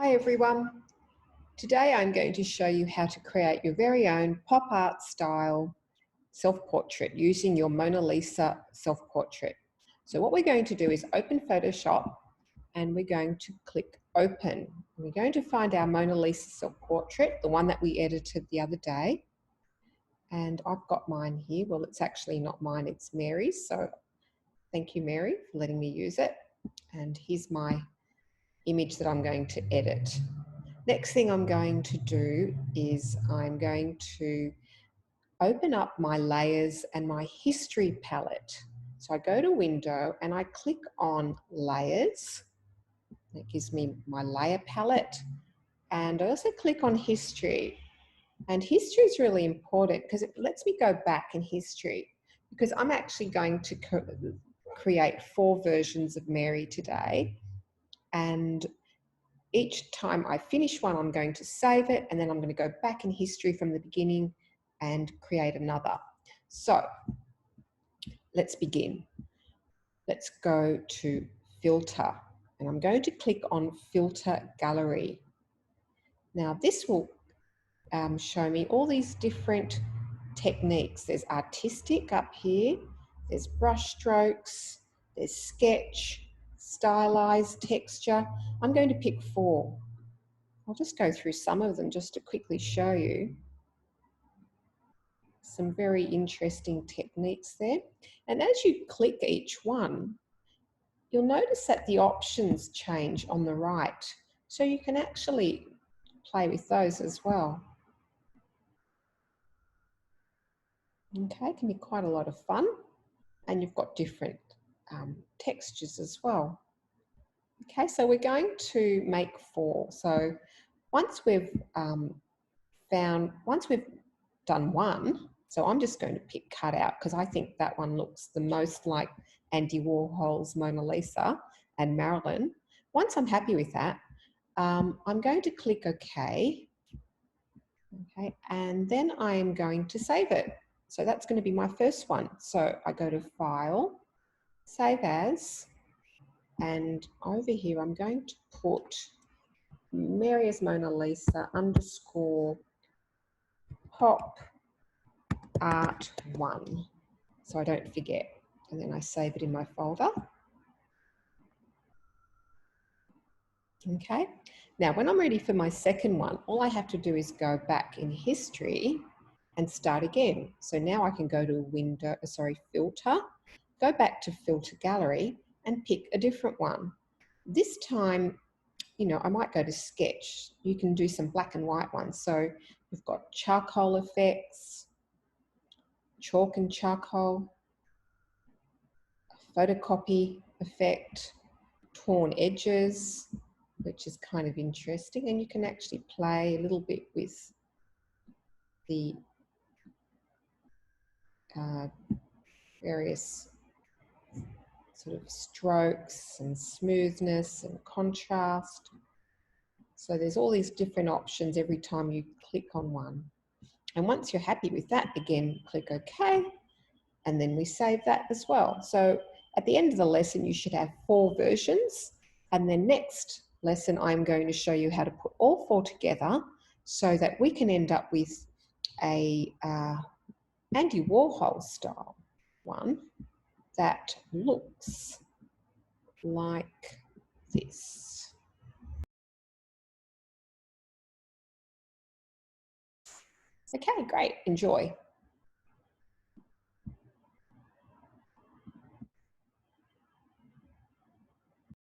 Hi everyone. Today I'm going to show you how to create your very own pop art style self-portrait using your Mona Lisa self-portrait. So what we're going to do is open Photoshop and we're going to click open. We're going to find our Mona Lisa self-portrait, the one that we edited the other day. And I've got mine here. Well, it's actually not mine, it's Mary's. So thank you, Mary, for letting me use it. And here's my image that I'm going to edit. Next thing I'm going to do is I'm going to open up my layers and my history palette. So I go to Window and I click on Layers. That gives me my layer palette. And I also click on History. And history is really important because it lets me go back in history, because I'm actually going to create 4 versions of Mary today. And each time I finish one, I'm going to save it, and then I'm going to go back in history from the beginning and create another. So let's begin. Let's go to Filter, and I'm going to click on Filter Gallery. Now this will show me all these different techniques. There's artistic up here, there's brush strokes, there's sketch, stylized, texture. I'm going to pick 4. I'll just go through some of them just to quickly show you some very interesting techniques there. And as you click each one, you'll notice that the options change on the right. So you can actually play with those as well. Okay, it can be quite a lot of fun. And you've got different textures as well. Okay, so we're going to make 4. So once we've done one, so I'm just going to pick Cut Out because I think that one looks the most like Andy Warhol's Mona Lisa and Marilyn. Once I'm happy with that, I'm going to click OK. Okay, and then I am going to save it. So that's going to be my first one. So I go to File, Save As, and over here I'm going to put Mary as Mona Lisa _ pop art 1, so I don't forget, and then I save it in my folder. Okay, now when I'm ready for my second one, all I have to do is go back in history and start again. So now I can go to Filter, go back to Filter Gallery and pick a different one. This time, you know, I might go to Sketch. You can do some black and white ones. So we've got charcoal effects, chalk and charcoal, photocopy effect, torn edges, which is kind of interesting, and you can actually play a little bit with the various sort of strokes and smoothness and contrast. So there's all these different options every time you click on one. And once you're happy with that, again, click OK, and then we save that as well. So at the end of the lesson, you should have 4 versions. And then next lesson, I'm going to show you how to put all 4 together so that we can end up with a Andy Warhol style one that looks like this. Okay, great, enjoy.